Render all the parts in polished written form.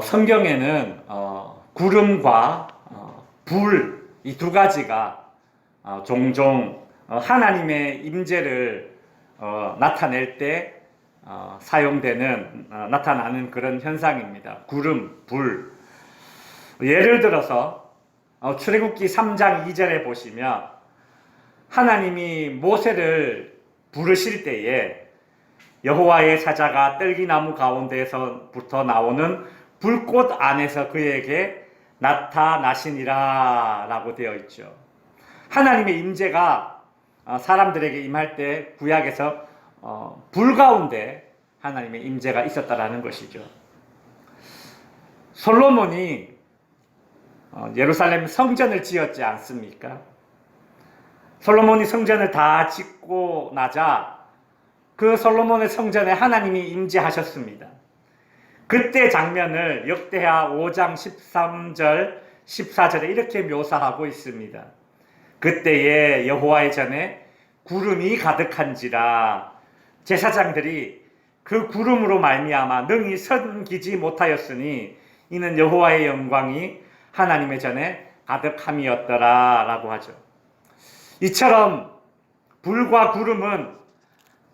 성경에는 구름과 불, 이 두 가지가 종종 하나님의 임재를 나타낼 때 나타나는 그런 현상입니다. 구름, 불. 예를 들어서 출애굽기 3장 2절에 보시면 하나님이 모세를 부르실 때에 여호와의 사자가 떨기나무 가운데서부터 나오는 불꽃 안에서 그에게 나타나시니라 라고 되어 있죠. 하나님의 임재가 사람들에게 임할 때 구약에서 불 가운데 하나님의 임재가 있었다라는 것이죠. 솔로몬이 예루살렘 성전을 지었지 않습니까? 솔로몬이 성전을 다 짓고 나자 그 솔로몬의 성전에 하나님이 임재하셨습니다. 그때 장면을 역대하 5장 13절 14절에 이렇게 묘사하고 있습니다. 그때에 여호와의 전에 구름이 가득한지라 제사장들이 그 구름으로 말미암아 능히 섬기지 못하였으니 이는 여호와의 영광이 하나님의 전에 가득함이었더라 라고 하죠. 이처럼 불과 구름은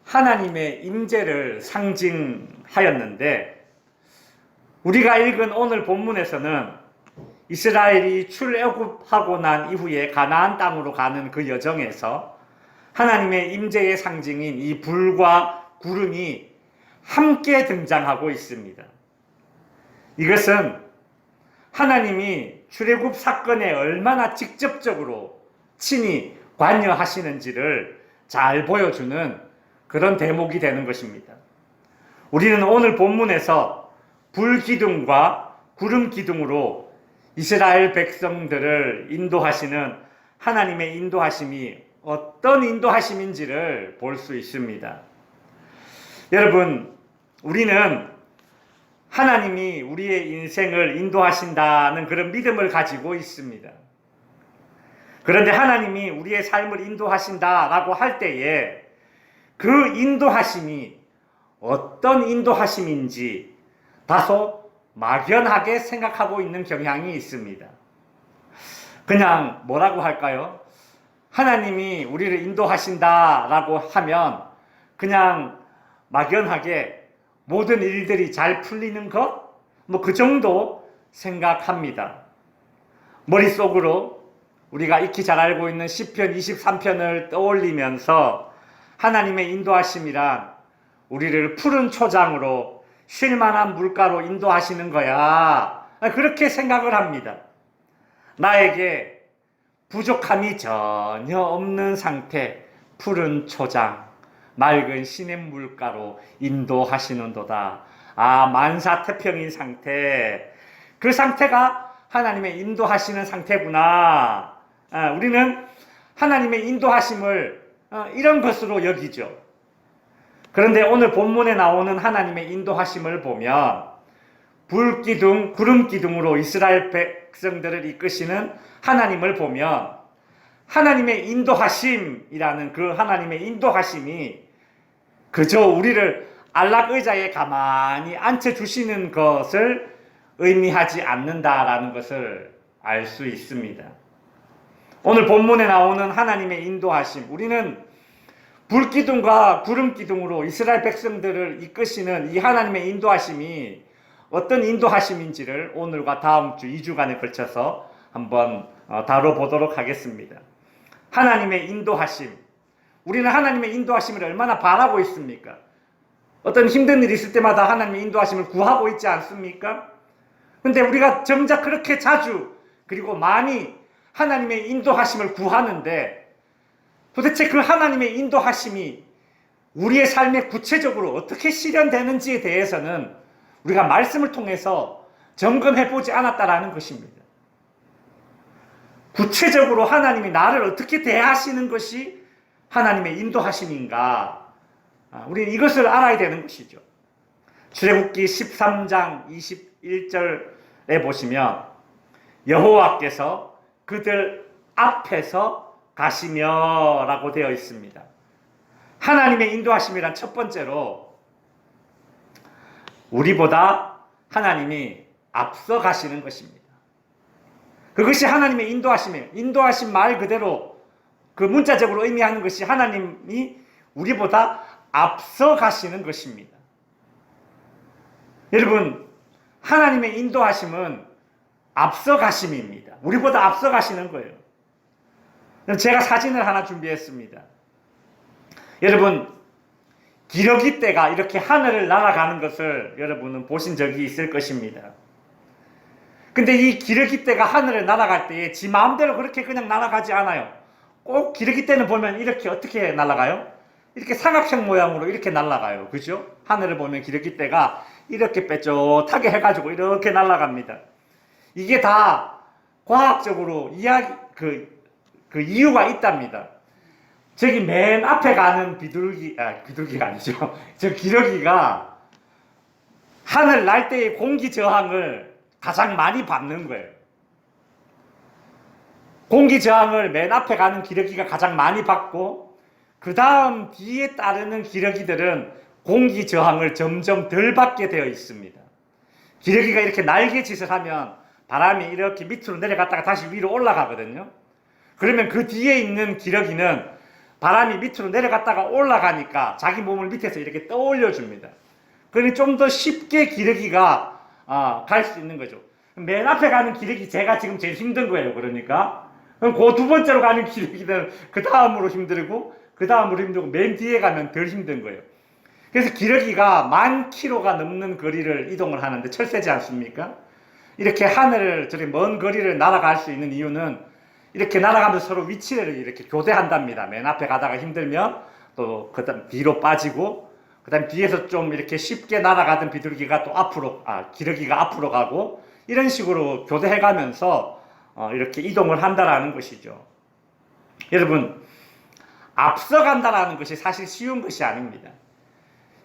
하나님의 임재를 상징하였는데 우리가 읽은 오늘 본문에서는 이스라엘이 출애굽하고 난 이후에 가나안 땅으로 가는 그 여정에서 하나님의 임재의 상징인 이 불과 구름이 함께 등장하고 있습니다. 이것은 하나님이 출애굽 사건에 얼마나 직접적으로 친히 관여하시는지를 잘 보여주는 그런 대목이 되는 것입니다. 우리는 오늘 본문에서 불기둥과 구름기둥으로 이스라엘 백성들을 인도하시는 하나님의 인도하심이 어떤 인도하심인지를 볼 수 있습니다. 여러분, 우리는 하나님이 우리의 인생을 인도하신다는 그런 믿음을 가지고 있습니다. 그런데 하나님이 우리의 삶을 인도하신다라고 할 때에 그 인도하심이 어떤 인도하심인지 다소 막연하게 생각하고 있는 경향이 있습니다. 그냥 뭐라고 할까요? 하나님이 우리를 인도하신다라고 하면 그냥 막연하게 모든 일들이 잘 풀리는 것? 뭐 그 정도 생각합니다. 머릿속으로 우리가 익히 잘 알고 있는 시편 23편을 떠올리면서 하나님의 인도하심이란 우리를 푸른 초장으로 쉴만한 물가로 인도하시는 거야. 그렇게 생각을 합니다. 나에게 부족함이 전혀 없는 상태, 푸른 초장, 맑은 시냇물가로 인도하시는도다. 만사태평인 상태, 그 상태가 하나님의 인도하시는 상태구나. 우리는 하나님의 인도하심을 이런 것으로 여기죠. 그런데 오늘 본문에 나오는 하나님의 인도하심을 보면 불기둥, 구름기둥으로 이스라엘 백성들을 이끄시는 하나님을 보면 하나님의 인도하심이라는 그 하나님의 인도하심이 그저 우리를 안락의자에 가만히 앉혀주시는 것을 의미하지 않는다라는 것을 알 수 있습니다. 오늘 본문에 나오는 하나님의 인도하심, 우리는 불기둥과 구름기둥으로 이스라엘 백성들을 이끄시는 이 하나님의 인도하심이 어떤 인도하심인지를 오늘과 다음 주 2주간에 걸쳐서 한번 다뤄보도록 하겠습니다. 하나님의 인도하심, 우리는 하나님의 인도하심을 얼마나 바라고 있습니까? 어떤 힘든 일이 있을 때마다 하나님의 인도하심을 구하고 있지 않습니까? 근데 우리가 정작 그렇게 자주 그리고 많이 하나님의 인도하심을 구하는데 도대체 그 하나님의 인도하심이 우리의 삶에 구체적으로 어떻게 실현되는지에 대해서는 우리가 말씀을 통해서 점검해 보지 않았다라는 것입니다. 구체적으로 하나님이 나를 어떻게 대하시는 것이 하나님의 인도하심인가? 우리는 이것을 알아야 되는 것이죠. 출애굽기 13장 21절에 보시면 여호와께서 그들 앞에서 가시며 라고 되어 있습니다. 하나님의 인도하심이란 첫 번째로 우리보다 하나님이 앞서가시는 것입니다. 그것이 하나님의 인도하심이에요. 인도하신 말 그대로 그 문자적으로 의미하는 것이 하나님이 우리보다 앞서가시는 것입니다. 여러분, 하나님의 인도하심은 앞서가심입니다. 우리보다 앞서가시는 거예요. 제가 사진을 하나 준비했습니다. 여러분, 기러기 떼가 이렇게 하늘을 날아가는 것을 여러분은 보신 적이 있을 것입니다. 근데 이 기러기 떼가 하늘을 날아갈 때에 지 마음대로 그렇게 그냥 날아가지 않아요. 꼭 기러기 떼는 보면 이렇게 어떻게 날아가요? 이렇게 삼각형 모양으로 이렇게 날아가요. 그죠? 하늘을 보면 기러기 떼가 이렇게 빼쪽하게 해가지고 이렇게 날아갑니다. 이게 다 과학적으로 그 이유가 있답니다. 저기 맨 앞에 가는 비둘기가 아니죠. 저 기러기가 하늘 날 때의 공기 저항을 가장 많이 받는 거예요. 공기 저항을 맨 앞에 가는 기러기가 가장 많이 받고, 그 다음 뒤에 따르는 기러기들은 공기 저항을 점점 덜 받게 되어 있습니다. 기러기가 이렇게 날개짓을 하면 바람이 이렇게 밑으로 내려갔다가 다시 위로 올라가거든요. 그러면 그 뒤에 있는 기러기는 바람이 밑으로 내려갔다가 올라가니까 자기 몸을 밑에서 이렇게 떠올려 줍니다. 그러니 좀 더 쉽게 기러기가 갈 수 있는 거죠. 맨 앞에 가는 기러기 제가 지금 제일 힘든 거예요. 그러니까 그럼 그 두 번째로 가는 기러기는 그 다음으로 힘들고 그 다음으로 힘들고 맨 뒤에 가면 덜 힘든 거예요. 그래서 기러기가 10,000km가 넘는 거리를 이동을 하는데 철새지 않습니까? 이렇게 하늘을 저리 먼 거리를 날아갈 수 있는 이유는 이렇게 날아가면서 서로 위치를 이렇게 교대한답니다. 맨 앞에 가다가 힘들면 또 그다음 뒤로 빠지고, 그다음 뒤에서 좀 이렇게 쉽게 날아가던 비둘기가 또 기러기가 앞으로 가고, 이런 식으로 교대해가면서 이렇게 이동을 한다라는 것이죠. 여러분, 앞서간다라는 것이 사실 쉬운 것이 아닙니다.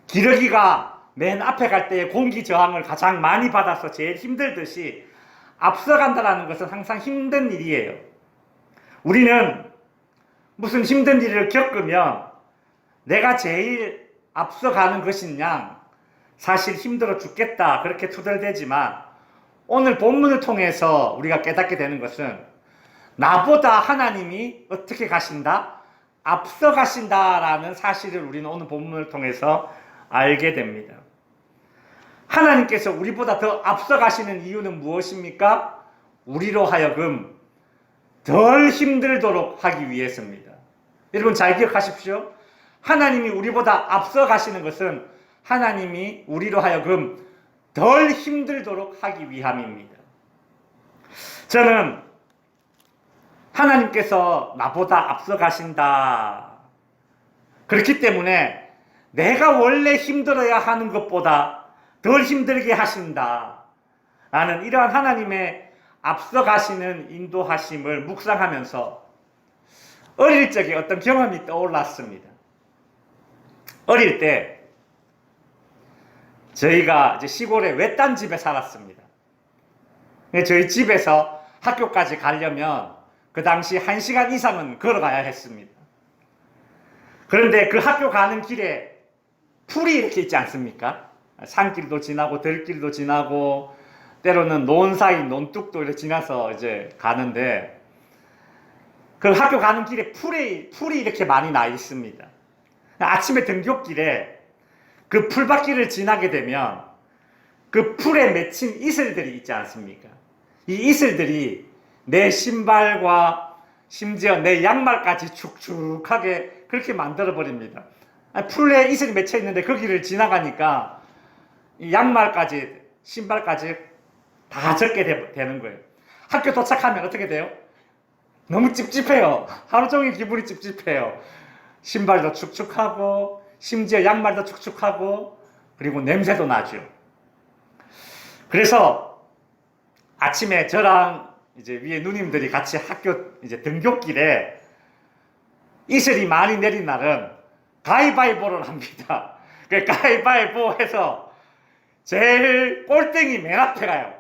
기러기가 맨 앞에 갈 때 공기 저항을 가장 많이 받아서 제일 힘들듯이 앞서간다라는 것은 항상 힘든 일이에요. 우리는 무슨 힘든 일을 겪으면 내가 제일 앞서가는 것인 양 사실 힘들어 죽겠다 그렇게 투덜대지만, 오늘 본문을 통해서 우리가 깨닫게 되는 것은 나보다 하나님이 어떻게 가신다? 앞서 가신다라는 사실을 우리는 오늘 본문을 통해서 알게 됩니다. 하나님께서 우리보다 더 앞서 가시는 이유는 무엇입니까? 우리로 하여금 덜 힘들도록 하기 위해서입니다. 여러분 잘 기억하십시오. 하나님이 우리보다 앞서 가시는 것은 하나님이 우리로 하여금 덜 힘들도록 하기 위함입니다. 저는 하나님께서 나보다 앞서 가신다, 그렇기 때문에 내가 원래 힘들어야 하는 것보다 덜 힘들게 하신다 라는 이러한 하나님의 앞서 가시는 인도하심을 묵상하면서 어릴 적에 어떤 경험이 떠올랐습니다. 어릴 때 저희가 이제 시골의 외딴 집에 살았습니다. 저희 집에서 학교까지 가려면 그 당시 1시간 이상은 걸어가야 했습니다. 그런데 그 학교 가는 길에 풀이 이렇게 있지 않습니까? 산길도 지나고 들길도 지나고 때로는 논 사이 논뚝도 이렇게 지나서 이제 가는데, 그 학교 가는 길에 풀이 이렇게 많이 나 있습니다. 아침에 등굣길에 그 풀밭길을 지나게 되면 그 풀에 맺힌 이슬들이 있지 않습니까? 이 이슬들이 내 신발과 심지어 내 양말까지 축축하게 그렇게 만들어 버립니다. 풀에 이슬이 맺혀 있는데 거기를 지나가니까 이 양말까지 신발까지 다 젖게 되는 거예요. 학교 도착하면 어떻게 돼요? 너무 찝찝해요. 하루 종일 기분이 찝찝해요. 신발도 축축하고 심지어 양말도 축축하고 그리고 냄새도 나죠. 그래서 아침에 저랑 이제 위에 누님들이 같이 학교 이제 등굣길에 이슬이 많이 내린 날은 가위바위보를 합니다. 그 가위바위보 해서 제일 꼴등이 맨 앞에 가요.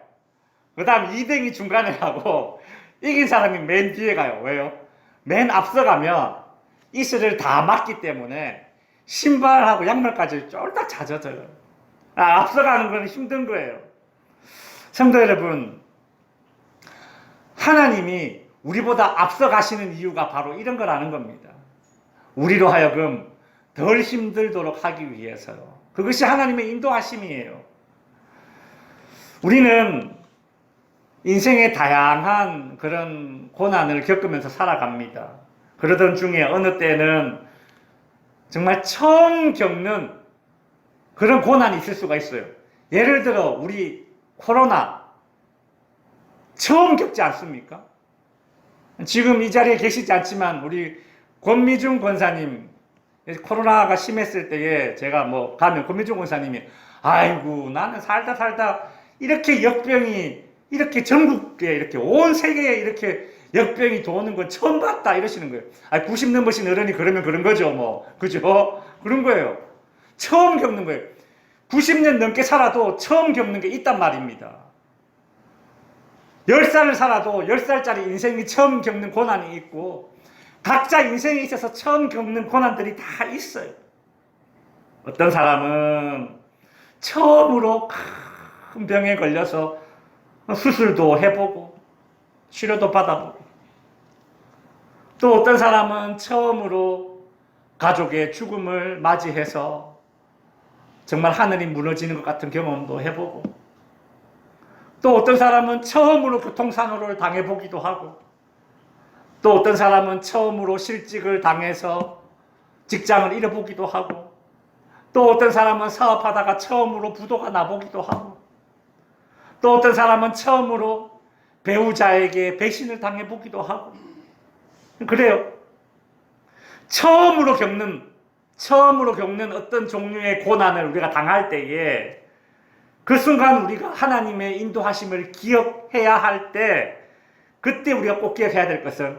그 다음 2등이 중간에 가고 이긴 사람이 맨 뒤에 가요. 왜요? 맨 앞서 가면 이슬을 다 막기 때문에 신발하고 양말까지 쫄딱 젖어져요. 앞서 가는 건 힘든 거예요. 성도 여러분, 하나님이 우리보다 앞서 가시는 이유가 바로 이런 거라는 겁니다. 우리로 하여금 덜 힘들도록 하기 위해서요. 그것이 하나님의 인도하심이에요. 우리는 인생의 다양한 그런 고난을 겪으면서 살아갑니다. 그러던 중에 어느 때는 정말 처음 겪는 그런 고난이 있을 수가 있어요. 예를 들어 우리 코로나 처음 겪지 않습니까? 지금 이 자리에 계시지 않지만 우리 권미중 권사님, 코로나가 심했을 때에 제가 가면 권미중 권사님이 아이고 나는 살다 이렇게 역병이 이렇게 전국에 이렇게 온 세계에 이렇게 역병이 도는 건 처음 봤다 이러시는 거예요. 90 넘으신 어른이 그러면 그런 거죠. 그죠? 그런 거예요. 처음 겪는 거예요. 90년 넘게 살아도 처음 겪는 게 있단 말입니다. 10살을 살아도 10살짜리 인생이 처음 겪는 고난이 있고 각자 인생에 있어서 처음 겪는 고난들이 다 있어요. 어떤 사람은 처음으로 큰 병에 걸려서 수술도 해보고 치료도 받아보고, 또 어떤 사람은 처음으로 가족의 죽음을 맞이해서 정말 하늘이 무너지는 것 같은 경험도 해보고, 또 어떤 사람은 처음으로 교통사고를 당해보기도 하고, 또 어떤 사람은 처음으로 실직을 당해서 직장을 잃어보기도 하고, 또 어떤 사람은 사업하다가 처음으로 부도가 나보기도 하고, 또 어떤 사람은 처음으로 배우자에게 배신을 당해보기도 하고, 그래요. 처음으로 겪는 어떤 종류의 고난을 우리가 당할 때에 그 순간 우리가 하나님의 인도하심을 기억해야 할 때, 그때 우리가 꼭 기억해야 될 것은,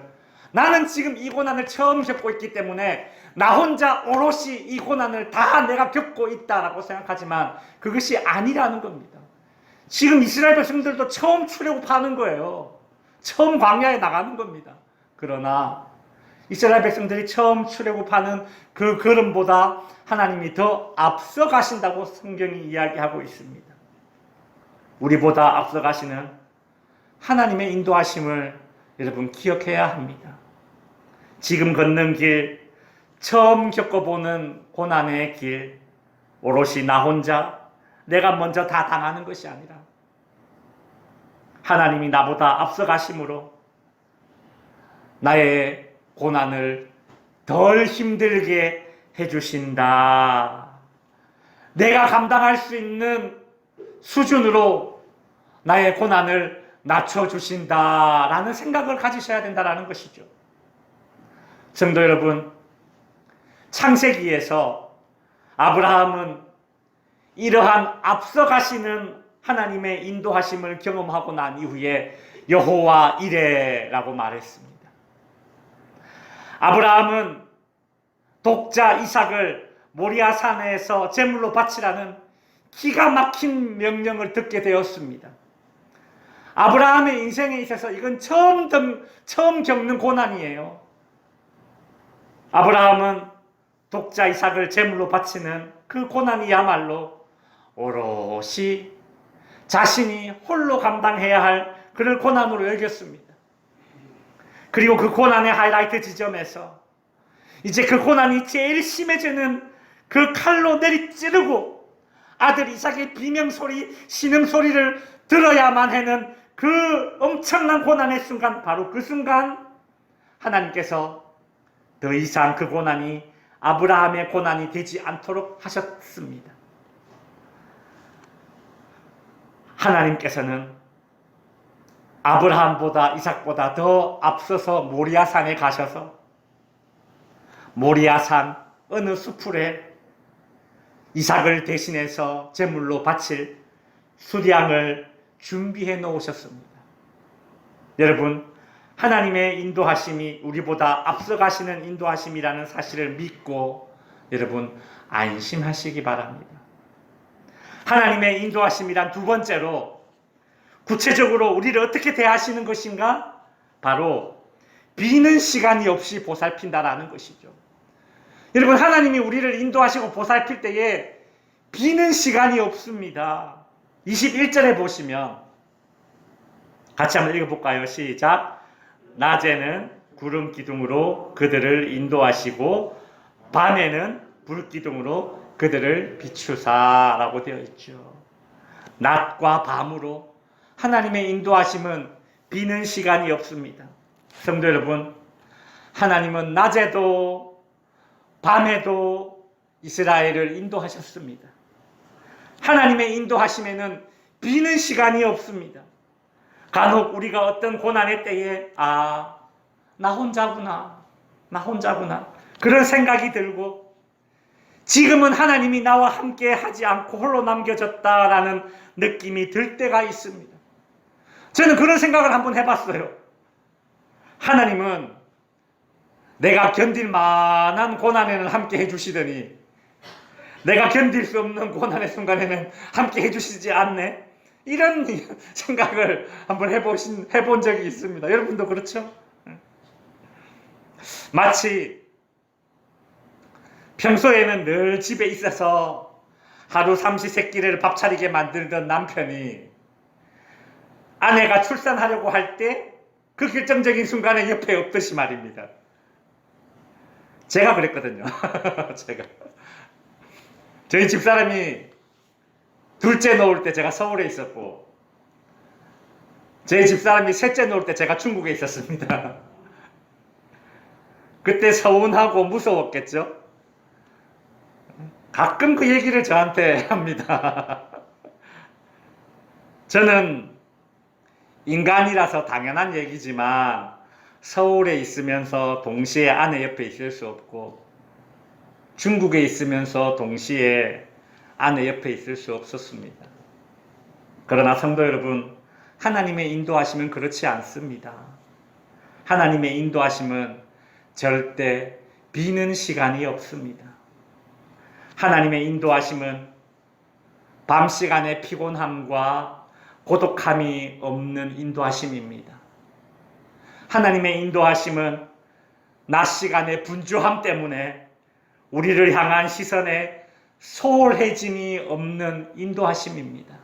나는 지금 이 고난을 처음 겪고 있기 때문에 나 혼자 오롯이 이 고난을 다 내가 겪고 있다라고 생각하지만 그것이 아니라는 겁니다. 지금 이스라엘 백성들도 처음 출애굽하는 거예요. 처음 광야에 나가는 겁니다. 그러나 이스라엘 백성들이 처음 출애굽하는 그 걸음보다 하나님이 더 앞서 가신다고 성경이 이야기하고 있습니다. 우리보다 앞서 가시는 하나님의 인도하심을 여러분 기억해야 합니다. 지금 걷는 길, 처음 겪어보는 고난의 길, 오롯이 나 혼자 내가 먼저 다 당하는 것이 아니라 하나님이 나보다 앞서 가심으로 나의 고난을 덜 힘들게 해주신다. 내가 감당할 수 있는 수준으로 나의 고난을 낮춰주신다라는 생각을 가지셔야 된다는 것이죠. 성도 여러분, 창세기에서 아브라함은 이러한 앞서 가시는 하나님의 인도하심을 경험하고 난 이후에 여호와 이레라고 말했습니다. 아브라함은 독자 이삭을 모리아산에서 제물로 바치라는 기가 막힌 명령을 듣게 되었습니다. 아브라함의 인생에 있어서 이건 처음 겪는 고난이에요. 아브라함은 독자 이삭을 제물로 바치는 그 고난이야말로 오롯이 자신이 홀로 감당해야 할 그런 고난으로 여겼습니다. 그리고 그 고난의 하이라이트 지점에서 이제 그 고난이 제일 심해지는 그 칼로 내리찌르고 아들 이삭의 비명소리, 신음소리를 들어야만 하는 그 엄청난 고난의 순간, 바로 그 순간 하나님께서 더 이상 그 고난이 아브라함의 고난이 되지 않도록 하셨습니다. 하나님께서는 아브라함보다 이삭보다 더 앞서서 모리아산에 가셔서 모리아산 어느 수풀에 이삭을 대신해서 제물로 바칠 수량을 준비해 놓으셨습니다. 여러분, 하나님의 인도하심이 우리보다 앞서 가시는 인도하심이라는 사실을 믿고 여러분 안심하시기 바랍니다. 하나님의 인도하심이란 두 번째로 구체적으로 우리를 어떻게 대하시는 것인가? 바로 비는 시간이 없이 보살핀다라는 것이죠. 여러분, 하나님이 우리를 인도하시고 보살필 때에 비는 시간이 없습니다. 21절에 보시면 같이 한번 읽어볼까요? 시작. 낮에는 구름 기둥으로 그들을 인도하시고 밤에는 불 기둥으로 그들을 비추사라고 되어 있죠. 낮과 밤으로 하나님의 인도하심은 비는 시간이 없습니다. 성도 여러분, 하나님은 낮에도 밤에도 이스라엘을 인도하셨습니다. 하나님의 인도하심에는 비는 시간이 없습니다. 간혹 우리가 어떤 고난의 때에 나 혼자구나 그런 생각이 들고 지금은 하나님이 나와 함께 하지 않고 홀로 남겨졌다라는 느낌이 들 때가 있습니다. 저는 그런 생각을 한번 해봤어요. 하나님은 내가 견딜 만한 고난에는 함께 해주시더니 내가 견딜 수 없는 고난의 순간에는 함께 해주시지 않네? 이런 생각을 한번 해본 적이 있습니다. 여러분도 그렇죠? 마치 평소에는 늘 집에 있어서 하루 삼시세끼를 밥 차리게 만들던 남편이 아내가 출산하려고 할 때 그 결정적인 순간에 옆에 없듯이 말입니다. 제가 그랬거든요. 저희 집사람이 둘째 놓을 때 제가 서울에 있었고 저희 집사람이 셋째 놓을 때 제가 중국에 있었습니다. 그때 서운하고 무서웠겠죠? 가끔 그 얘기를 저한테 합니다. 저는 인간이라서 당연한 얘기지만 서울에 있으면서 동시에 아내 옆에 있을 수 없고 중국에 있으면서 동시에 아내 옆에 있을 수 없었습니다. 그러나 성도 여러분, 하나님의 인도하심은 그렇지 않습니다. 하나님의 인도하심은 절대 비는 시간이 없습니다. 하나님의 인도하심은 밤 시간의 피곤함과 고독함이 없는 인도하심입니다. 하나님의 인도하심은 낮 시간의 분주함 때문에 우리를 향한 시선에 소홀해짐이 없는 인도하심입니다.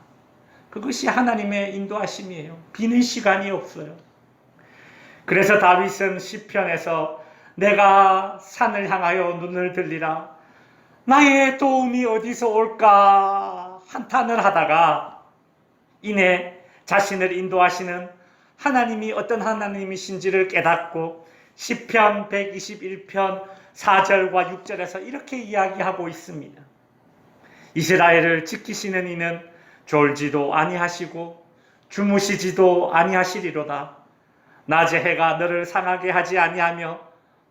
그것이 하나님의 인도하심이에요. 비는 시간이 없어요. 그래서 다윗은 시편에서 내가 산을 향하여 눈을 들리라 나의 도움이 어디서 올까 한탄을 하다가 이내 자신을 인도하시는 하나님이 어떤 하나님이신지를 깨닫고 시편 121편 4절과 6절에서 이렇게 이야기하고 있습니다. 이스라엘을 지키시는 이는 졸지도 아니하시고 주무시지도 아니하시리로다. 낮에 해가 너를 상하게 하지 아니하며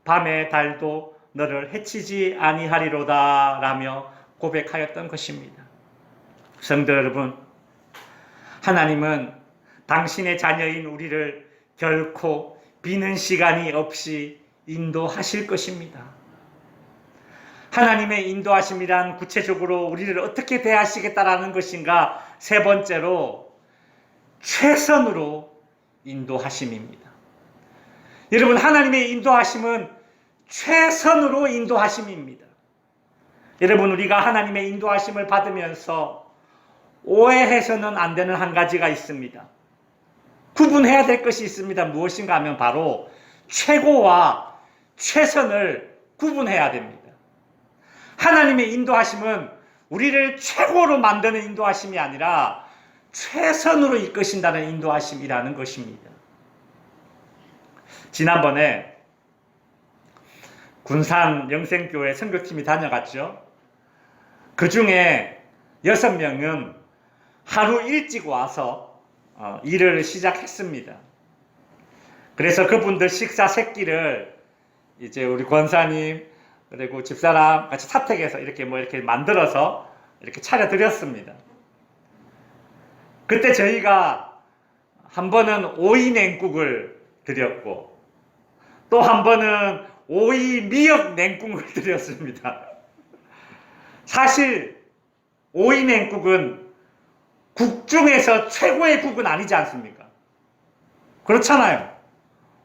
밤에 달도 너를 해치지 아니하리로다 라며 고백하였던 것입니다. 성도 여러분, 하나님은 당신의 자녀인 우리를 결코 비는 시간이 없이 인도하실 것입니다. 하나님의 인도하심이란 구체적으로 우리를 어떻게 대하시겠다라는 것인가? 세 번째로 최선으로 인도하심입니다. 여러분, 하나님의 인도하심은 최선으로 인도하심입니다. 여러분, 우리가 하나님의 인도하심을 받으면서 오해해서는 안 되는 한 가지가 있습니다. 구분해야 될 것이 있습니다. 무엇인가 하면 바로 최고와 최선을 구분해야 됩니다. 하나님의 인도하심은 우리를 최고로 만드는 인도하심이 아니라 최선으로 이끄신다는 인도하심이라는 것입니다. 지난번에 군산 영생교회 선교팀이 다녀갔죠. 그 중에 6명은 하루 일찍 와서 일을 시작했습니다. 그래서 그분들 식사 새끼를 이제 우리 권사님 그리고 집사람 같이 사택에서 이렇게 만들어서 이렇게 차려드렸습니다. 그때 저희가 한 번은 오이 냉국을 드렸고 또 한 번은 오이 미역 냉국을 드렸습니다. 사실 오이 냉국은 국 중에서 최고의 국은 아니지 않습니까? 그렇잖아요.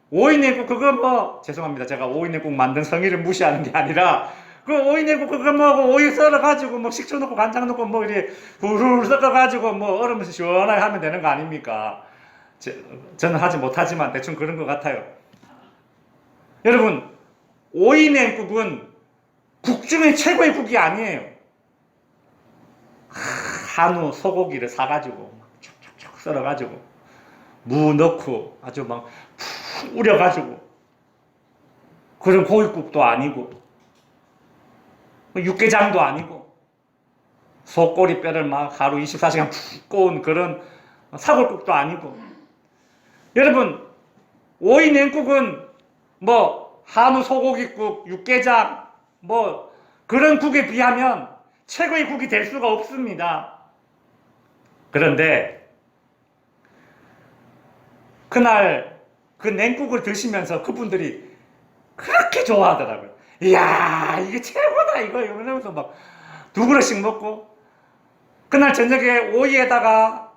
오이 냉국 그거 죄송합니다. 제가 오이 냉국 만든 성의를 무시하는 게 아니라 그 오이 냉국 그거 오이 썰어가지고 식초 넣고 간장 넣고 이렇게 후루룩 섞어가지고 얼으면서 시원하게 하면 되는 거 아닙니까? 저는 하지 못하지만 대충 그런 것 같아요. 여러분, 오이 냉국은 국 중에 최고의 국이 아니에요. 한우 소고기를 사가지고 촉촉촉 썰어가지고 무 넣고 아주 막 푹 우려가지고 그런 고깃국도 아니고 육개장도 아니고 소꼬리 뼈를 막 하루 24시간 푹 꼬은 그런 사골국도 아니고. 여러분, 오이 냉국은 뭐 한우 소고기국, 육개장 뭐 그런 국에 비하면 최고의 국이 될 수가 없습니다. 그런데 그날 그 냉국을 드시면서 그분들이 그렇게 좋아하더라고요. 이야, 이게 최고다 이거 이러면서 막 두 그릇씩 먹고, 그날 저녁에 오이에다가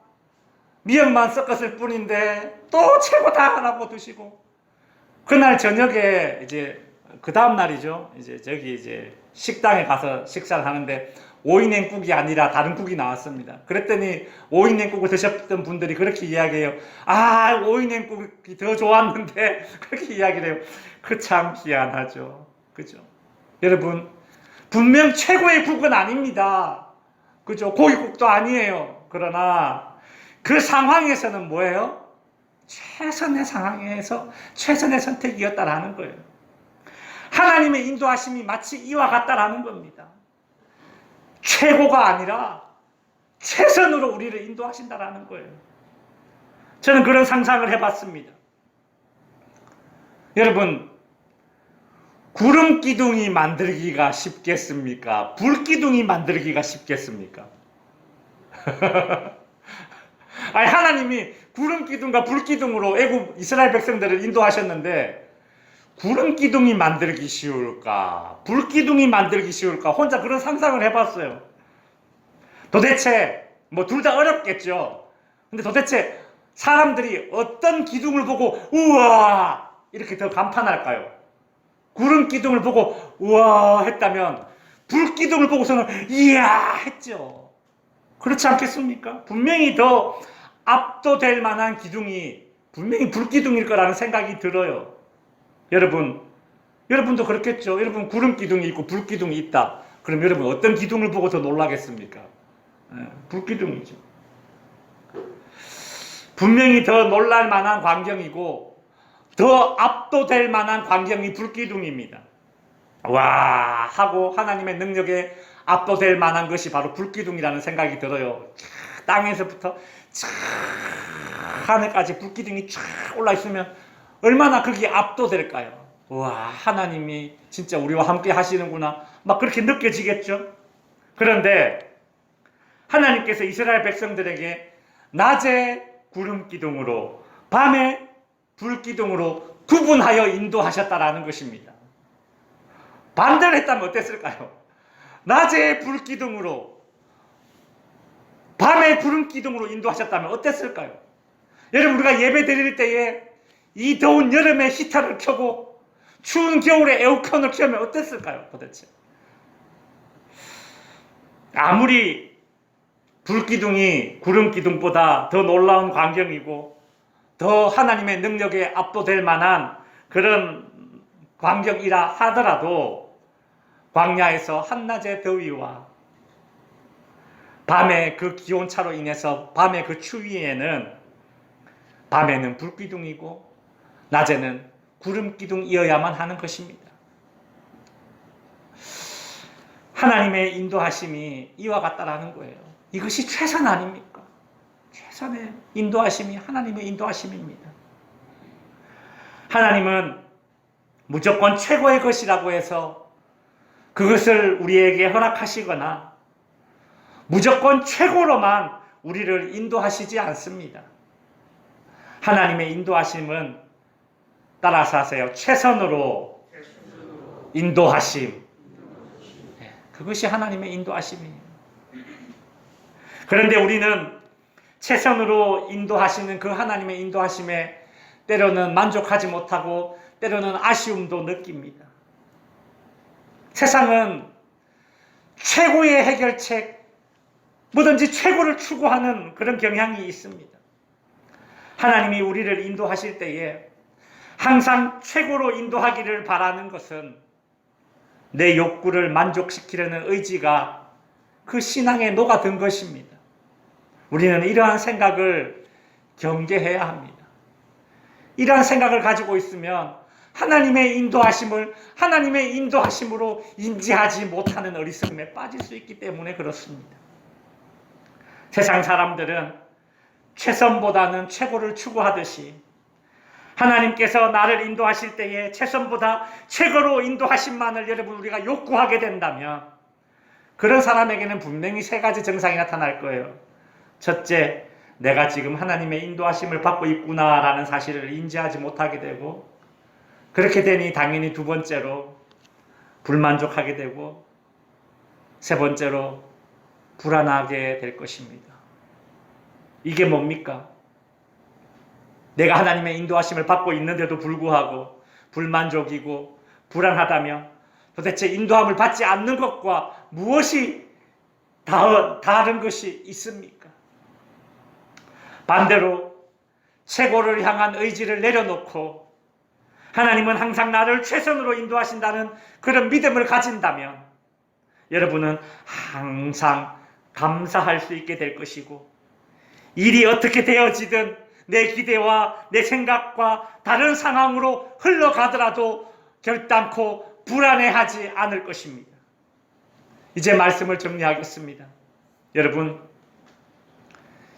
미역만 섞었을 뿐인데 또 최고다라고 드시고, 그날 저녁에 이제 그 다음 날이죠. 이제 식당에 가서 식사를 하는데 오이 냉국이 아니라 다른 국이 나왔습니다. 그랬더니 오이 냉국을 드셨던 분들이 그렇게 이야기해요. 아, 오이 냉국이 더 좋았는데 그렇게 이야기를 해요. 그 참 희한하죠. 그죠? 여러분, 분명 최고의 국은 아닙니다. 그죠? 고깃국도 아니에요. 그러나 그 상황에서는 뭐예요? 최선의 상황에서 최선의 선택이었다라는 거예요. 하나님의 인도하심이 마치 이와 같다라는 겁니다. 최고가 아니라 최선으로 우리를 인도하신다라는 거예요. 저는 그런 상상을 해봤습니다. 여러분, 구름 기둥이 만들기가 쉽겠습니까? 불 기둥이 만들기가 쉽겠습니까? 아니, 하나님이 구름 기둥과 불 기둥으로 애굽 이스라엘 백성들을 인도하셨는데 구름 기둥이 만들기 쉬울까? 불 기둥이 만들기 쉬울까? 혼자 그런 상상을 해봤어요. 도대체 뭐 둘 다 어렵겠죠. 근데 도대체 사람들이 어떤 기둥을 보고 우와 이렇게 더 감탄할까요? 구름 기둥을 보고 우와 했다면 불 기둥을 보고서는 이야 했죠. 그렇지 않겠습니까? 분명히 더 압도될 만한 기둥이 분명히 불 기둥일 거라는 생각이 들어요. 여러분도 그렇겠죠. 여러분 구름 기둥이 있고 불 기둥이 있다. 그럼 여러분 어떤 기둥을 보고 더 놀라겠습니까? 불 기둥이죠. 분명히 더 놀랄 만한 광경이고 더 압도될 만한 광경이 불 기둥입니다. 와 하고 하나님의 능력에 압도될 만한 것이 바로 불 기둥이라는 생각이 들어요. 땅에서부터 하늘까지 불 기둥이 쫙 올라 있으면 얼마나 그게 압도될까요? 와, 하나님이 진짜 우리와 함께 하시는구나. 막 그렇게 느껴지겠죠? 그런데 하나님께서 이스라엘 백성들에게 낮에 구름 기둥으로 밤에 불 기둥으로 구분하여 인도하셨다라는 것입니다. 반대를 했다면 어땠을까요? 낮에 불 기둥으로 밤에 구름 기둥으로 인도하셨다면 어땠을까요? 여러분, 우리가 예배 드릴 때에 이 더운 여름에 히터를 켜고 추운 겨울에 에어컨을 켜면 어땠을까요? 도대체 아무리 불기둥이 구름기둥보다 더 놀라운 광경이고 더 하나님의 능력에 압도될 만한 그런 광경이라 하더라도 광야에서 한낮의 더위와 밤의 그 기온차로 인해서 밤의 그 추위에는 밤에는 불기둥이고 낮에는 구름기둥이어야만 하는 것입니다. 하나님의 인도하심이 이와 같다라는 거예요. 이것이 최선 아닙니까? 최선의 인도하심이 하나님의 인도하심입니다. 하나님은 무조건 최고의 것이라고 해서 그것을 우리에게 허락하시거나 무조건 최고로만 우리를 인도하시지 않습니다. 하나님의 인도하심은 따라서 하세요. 최선으로 인도하심. 그것이 하나님의 인도하심이에요. 그런데 우리는 최선으로 인도하시는 그 하나님의 인도하심에 때로는 만족하지 못하고 때로는 아쉬움도 느낍니다. 세상은 최고의 해결책, 뭐든지 최고를 추구하는 그런 경향이 있습니다. 하나님이 우리를 인도하실 때에 항상 최고로 인도하기를 바라는 것은 내 욕구를 만족시키려는 의지가 그 신앙에 녹아든 것입니다. 우리는 이러한 생각을 경계해야 합니다. 이러한 생각을 가지고 있으면 하나님의 인도하심으로 인지하지 못하는 어리석음에 빠질 수 있기 때문에 그렇습니다. 세상 사람들은 최선보다는 최고를 추구하듯이 하나님께서 나를 인도하실 때에 최선보다 최고로 인도하심만을 여러분 우리가 욕구하게 된다면 그런 사람에게는 분명히 세 가지 증상이 나타날 거예요. 첫째, 내가 지금 하나님의 인도하심을 받고 있구나라는 사실을 인지하지 못하게 되고, 그렇게 되니 당연히 두 번째로 불만족하게 되고, 세 번째로 불안하게 될 것입니다. 이게 뭡니까? 내가 하나님의 인도하심을 받고 있는데도 불구하고 불만족이고 불안하다면 도대체 인도함을 받지 않는 것과 무엇이 다른 것이 있습니까? 반대로 최고를 향한 의지를 내려놓고 하나님은 항상 나를 최선으로 인도하신다는 그런 믿음을 가진다면 여러분은 항상 감사할 수 있게 될 것이고, 일이 어떻게 되어지든 내 기대와 내 생각과 다른 상황으로 흘러가더라도 결단코 불안해하지 않을 것입니다. 이제 말씀을 정리하겠습니다. 여러분,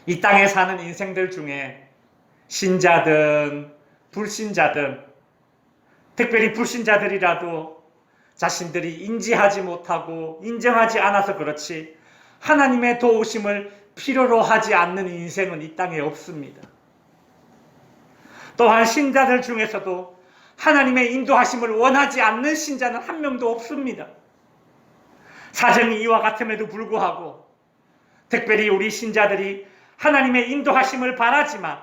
이 땅에 사는 인생들 중에 신자든 불신자든, 특별히 불신자들이라도 자신들이 인지하지 못하고 인정하지 않아서 그렇지 하나님의 도우심을 필요로 하지 않는 인생은 이 땅에 없습니다. 또한 신자들 중에서도 하나님의 인도하심을 원하지 않는 신자는 한 명도 없습니다. 사정이 이와 같음에도 불구하고 특별히 우리 신자들이 하나님의 인도하심을 바라지만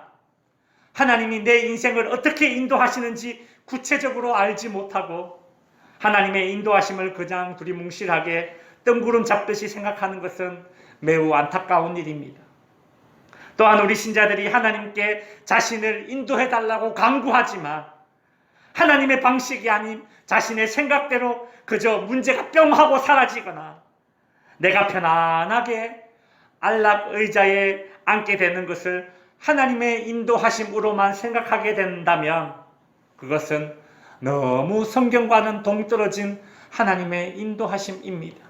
하나님이 내 인생을 어떻게 인도하시는지 구체적으로 알지 못하고 하나님의 인도하심을 그냥 두리뭉실하게 뜬구름 잡듯이 생각하는 것은 매우 안타까운 일입니다. 또한 우리 신자들이 하나님께 자신을 인도해달라고 간구하지만 하나님의 방식이 아닌 자신의 생각대로 그저 문제가 뿅 하고 사라지거나 내가 편안하게 안락 의자에 앉게 되는 것을 하나님의 인도하심으로만 생각하게 된다면 그것은 너무 성경과는 동떨어진 하나님의 인도하심입니다.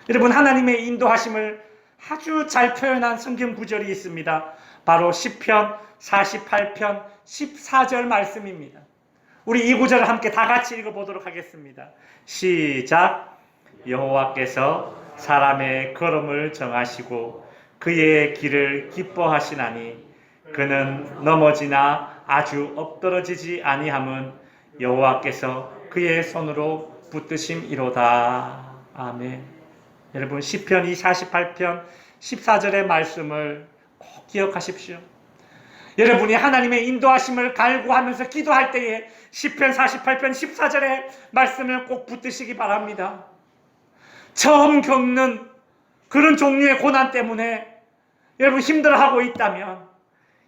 여러분, 하나님의 인도하심을 아주 잘 표현한 성경 구절이 있습니다. 바로 시편 48편 14절 말씀입니다. 우리 이 구절을 함께 다 같이 읽어보도록 하겠습니다. 시작. 여호와께서 사람의 걸음을 정하시고 그의 길을 기뻐하시나니 그는 넘어지나 아주 엎드러지지 아니함은 여호와께서 그의 손으로 붙드심이로다. 아멘. 여러분, 시편 48편 14절의 말씀을 꼭 기억하십시오. 여러분이 하나님의 인도하심을 갈구하면서 기도할 때에 시편 48편 14절의 말씀을 꼭 붙드시기 바랍니다. 처음 겪는 그런 종류의 고난 때문에 여러분 힘들어하고 있다면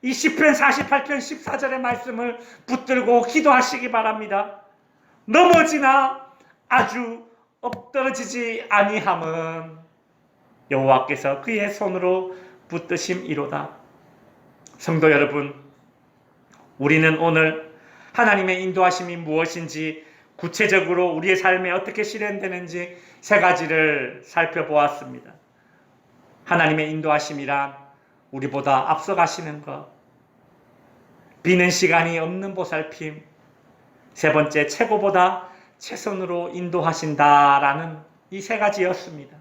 이 시편 48편 14절의 말씀을 붙들고 기도하시기 바랍니다. 넘어지나 아주 엎드러지지 아니함은 여호와께서 그의 손으로 붙드심이로다. 성도 여러분, 우리는 오늘 하나님의 인도하심이 무엇인지 구체적으로 우리의 삶에 어떻게 실현되는지 세 가지를 살펴보았습니다. 하나님의 인도하심이란 우리보다 앞서가시는 것, 비는 시간이 없는 보살핌, 세 번째 최고보다 최선으로 인도하신다라는 이 세 가지였습니다.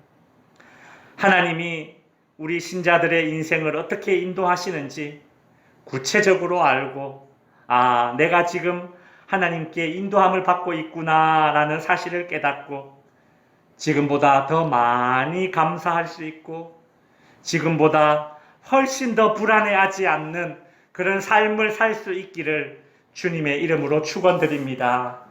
하나님이 우리 신자들의 인생을 어떻게 인도하시는지 구체적으로 알고, 내가 지금 하나님께 인도함을 받고 있구나라는 사실을 깨닫고 지금보다 더 많이 감사할 수 있고 지금보다 훨씬 더 불안해하지 않는 그런 삶을 살 수 있기를 주님의 이름으로 축원드립니다.